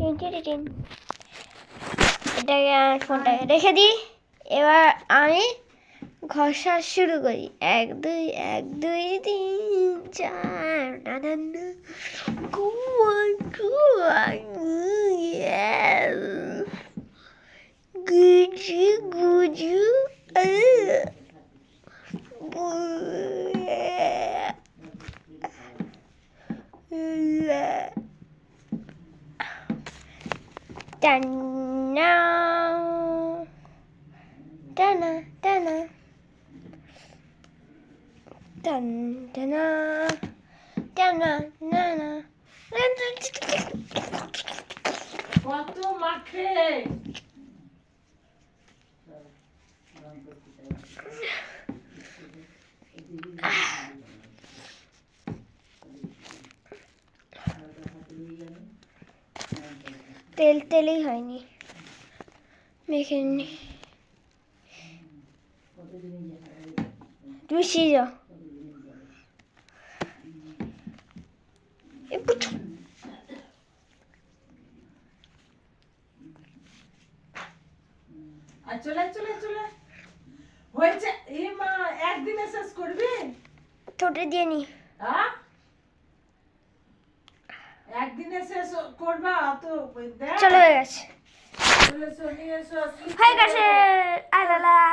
এটাকে ফোনটাকে রেখে দিই। এবার আমি ঘষা শুরু করি। 1 2 1 2 3 4 গুজু গুজু Dana, Dana, Dana, Dana, Dana, Dana. কত মাখে তেল তেলেই হয়নি, মেখে নি। তুমি সিজো চলে চলে চলে হয়েছে। এই মা একদিনে শেষ করবি? ঠোঁটে দিয়ে নি। হ্যাঁ একদিনে শেষ করবা? তো দেখ চলো হয়ে গেছে, চলে এসো, নিয়ে এসো। হয়ে গেছে। আলালা।